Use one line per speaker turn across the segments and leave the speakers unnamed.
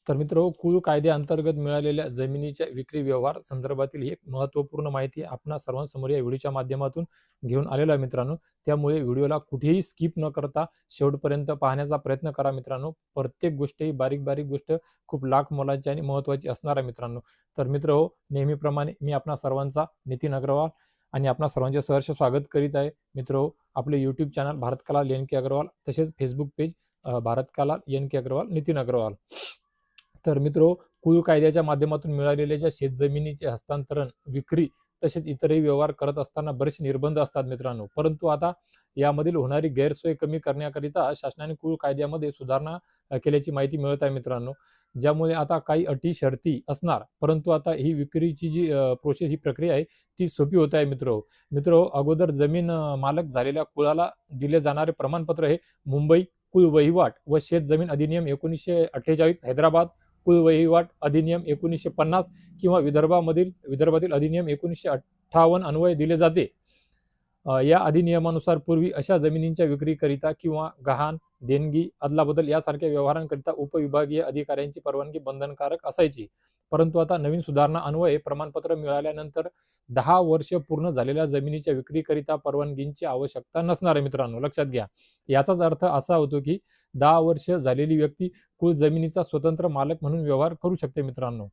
तर मित्र कुळ कायद्याअंतर्गत मिळालेल्या जमिनीच्या विक्री व्यवहार संदर्भातील ही एक महत्त्वपूर्ण माहिती आपणा सर्वांसमोर या व्हिडिओच्या माध्यमातून घेऊन आलेलो आहे मित्रांनो. त्यामुळे व्हिडिओला कुठेही स्किप न करता शेवटपर्यंत पाहण्याचा प्रयत्न करा मित्रांनो. प्रत्येक गोष्ट ही बारीक बारीक गोष्ट खूप लाख मोलाची आणि महत्त्वाची असणार आहे मित्रांनो. तर मित्र नेहमीप्रमाणे मी आपणा सर्वांचा नितीन अग्रवाल आणि आपणा सर्वांचे सहर्ष स्वागत करीत आहे. मित्र आपले YouTube channel Bharat Kalal N K Agarwal तसेच Facebook page Bharat Kalal N K Agarwal Nitin Agarwal. तर मित्रो कुळ कायद्याच्या माध्यमातून मिळालेल्या ज्या शेतजमिनीचे हस्तांतरण विक्री तसेच इतरही व्यवहार करत असताना बरेचसे निर्बंध असतात मित्रांनो. परंतु आता यामधील होणारी गैरसोय कमी करण्याकरिता शासनाने कुळ कायद्यामध्ये सुधारणा केल्याची माहिती मिळत आहे मित्रांनो. ज्यामुळे आता काही अटी शर्ती असणार, परंतु आता ही विक्रीची जी प्रोसेस ही प्रक्रिया आहे ती सोपी होत आहे मित्र अगोदर जमीन मालक झालेल्या कुळाला दिले जाणारे प्रमाणपत्र हे मुंबई कुळ वहिवाट व शेत जमीन अधिनियम 1948 हैदराबाद कुळ वहिवाट अधिनियम 1950 किंवा विदर्भातील अधिनियम 1958 अन्वये दिले जाते. या अधिनियमानुसार पूर्वी अशा जमिनींच्या विक्रीकरिता किंवा गहाण देणगी अदलाबदल यासारख्या व्यवहारांकरिता उपविभागीय अधिकाऱ्यांची परवानगी बंधनकारक असायची. परंतु आता नवीन सुधारणा अन्वये प्रमाणपत्र मिळाल्यानंतर 10 वर्ष पूर्ण झालेल्या जमिनीच्या विक्रीकरिता परवानगीची आवश्यकता नसणार आहे मित्रांनो, लक्षात घ्या. याचाच अर्थ असा होतो की 10 वर्ष झालेली व्यक्ती कुळ जमिनीचा स्वतंत्र मालक म्हणून व्यवहार करू शकते मित्रांनो.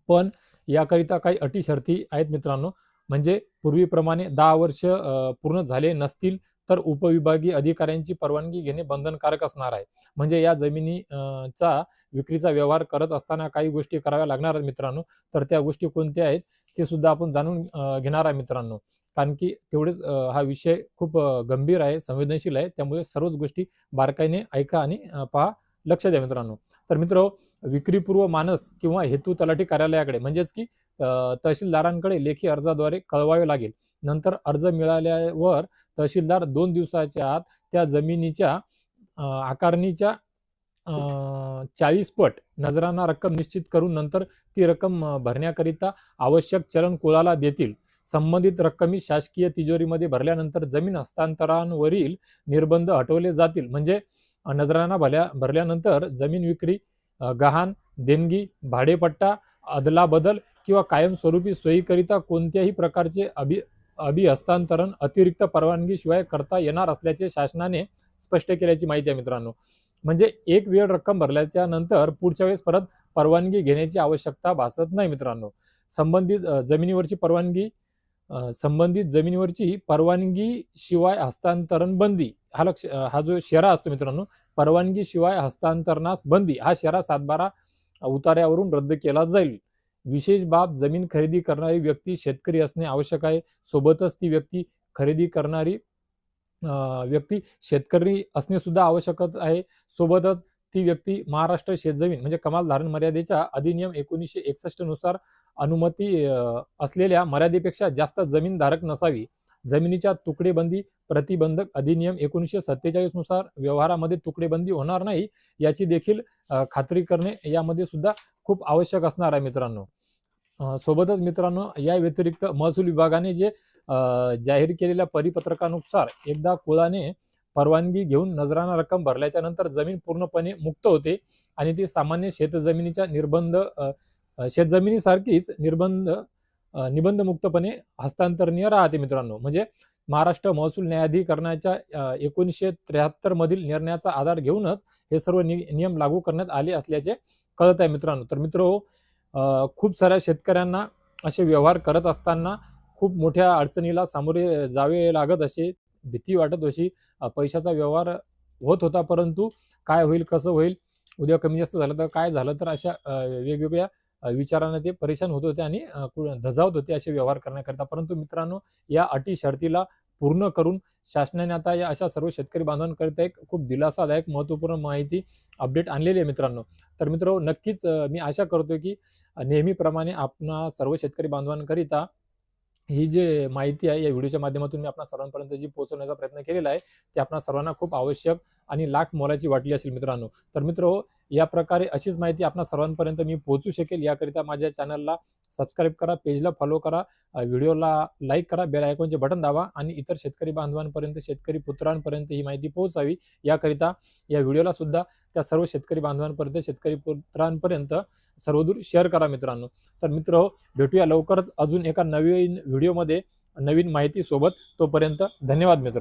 पण याकरिता काही अटी शर्ती आहेत मित्रांनो. म्हणजे पूर्वीप्रमाणे 10 वर्ष पूर्ण झाले नसतील तर उपविभागीय अधिकाऱ्यांची परवानगी घेणे बंधनकारक असणार आहे. म्हणजे या जमिनीचा विक्रीचा व्यवहार करत असताना काही गोष्टी कराव्या लागणार आहेत मित्रांनो. तर त्या गोष्टी कोणत्या आहेत ते सुद्धा आपण जाणून घेणार आहे मित्रांनो. कारण की तेवढेच हा विषय खूप गंभीर आहे, संवेदनशील आहे. त्यामुळे सर्वच गोष्टी बारकाईने ऐका आणि पहा, लक्ष द्या मित्रांनो. तर विक्रीपूर्व मानस किंवा हेतू तलाठी कार्यालयाकडे म्हणजेच की तहसीलदारांकडे लेखी अर्जाद्वारे कळवावे लागेल. नंतर अर्ज मिळाल्यावर तहसीलदार 2 दिवसाच्या आत त्या जमिनीच्या आकारणीच्या 40 पट नजराना रक्कम निश्चित करून नंतर ती रक्कम भरण्याकरिता आवश्यक चलन कुळाला देतील. संबंधित रक्कमी शासकीय तिजोरीमध्ये भरल्यानंतर जमीन हस्तांतरणावरील निर्बंध हटवले जातील. म्हणजे नजराना भरल्यानंतर जमीन विक्री, गहाण देणगी, भाडेपट्टा, अदलाबदल किंवा कायमस्वरूपी सोयीकरिता कोणत्याही प्रकारचे अभि हस्तांतरण अतिरिक्त परवानगीशिवाय करता येणार असल्याचे शासनाने स्पष्ट केल्याची माहिती आहे मित्रांनो. म्हणजे एक वेळ रक्कम भरल्याच्या नंतर पुढच्या वेळेस परत परवानगी घेण्याची आवश्यकता भासत नाही मित्रांनो. संबंधित जमिनीवरची परवानगी शिवाय हस्तांतरण बंदी हा जो शेरा असतो मित्रांनो, परवानगी शिवाय हस्तांतरणास बंदी हा शेरा 7/12 उतार्यावरून रद्द केला जाईल. विशेष बाब, जमीन खरेदी करणारी व्यक्ती शेतकरी असणे आवश्यक आहे. सोबतच ती खरेदी करणारी व्यक्ती शेतकरी असणे सुद्धा आवश्यक आहे. सोबतच ती व्यक्ती महाराष्ट्र शेतजमीन म्हणजे कमाल धारण मर्यादेच्या अधिनियम 1961 नुसार अनुमती असलेल्या मर्यादेपेक्षा जास्त जमीनधारक नसावी. जमिनीच्या तुकडेबंदी प्रतिबंधक अधिनियम 1947 नुसार व्यवहारामध्ये तुकडेबंदी होणार नाही याची देखील खात्री करणे यामध्ये सुद्धा खूप आवश्यक असणार आहे मित्रांनो. सोबतच मित्रांनो, या व्यतिरिक्त महसूल विभागाने जे जाहीर केलेल्या परिपत्रकानुसार एकदा कुळाने परवानगी घेऊन नजराना रक्कम भरल्याच्या नंतर जमीन पूर्णपणे मुक्त होते आणि ती सामान्य शेतजमिनीच्या शेतजमिनीसारखीच निबंध मुक्तपणे हस्तांतरणीय राहते मित्रांनो. म्हणजे महाराष्ट्र महसूल न्यायाधिकरणाच्या 1973 मधील निर्णयाचा आधार घेऊनच हे सर्व नियम लागू करण्यात आले असल्याचे कळत आहे मित्रांनो. तर खूप साऱ्या शेतकऱ्यांना असे व्यवहार करत असताना खूप मोठ्या अडचणीला सामोरे जावे लागत असे, भीती वाटत अशी, पैशाचा व्यवहार होत होता. परंतु काय होईल, कसं होईल, उद्या कमी जास्त झालं तर काय झालं, तर अशा वेगवेगळ्या विचाराने ते परेशान होत होते आणि धजावत होते असे व्यवहार करण्याकरिता. परंतु मित्रांनो, या अटी शर्तीला पूर्ण करून शासनाने आता या अशा सर्व शेतकरी बांधवांकरिता एक खूप दिलासादायक महत्त्वपूर्ण माहिती अपडेट आणलेली आहे मित्रांनो. तर नक्कीच मी आशा करतो की नेहमीप्रमाणे आपणा सर्व शेतकरी बांधवांकरिता ही जी माहिती आहे या व्हिडिओच्या माध्यमातून मी आपणा सर्वांपर्यंत जी पोहोचवण्याचा प्रयत्न केलेला आहे ते आपणा सर्वांना खूप आवश्यक आणि लाख मोलाची वाटली असेल मित्रांनो. तर या प्रकारे अशीच माहिती आपणा सर्वांपर्यंत मी पोहोचू शकेल याकरिता माझ्या चॅनलला सबस्क्राईब करा, पेजला फॉलो करा, व्हिडिओला लाईक करा, बेल आयकॉनचे बटन दाबा आणि इतर शेतकरी बांधवांपर्यंत, शेतकरी पुत्रांपर्यंत ही माहिती पोहोचावी याकरिता या व्हिडिओला सुद्धा त्या सर्व शेतकरी बांधवांपर्यंत, शेतकरी पुत्रांपर्यंत सर्वदूर शेअर करा मित्रांनो. तर मित्र, भेटूया लवकरच अजून एका नवीन व्हिडिओमध्ये नवीन माहिती सोबत. तोपर्यंत धन्यवाद मित्र.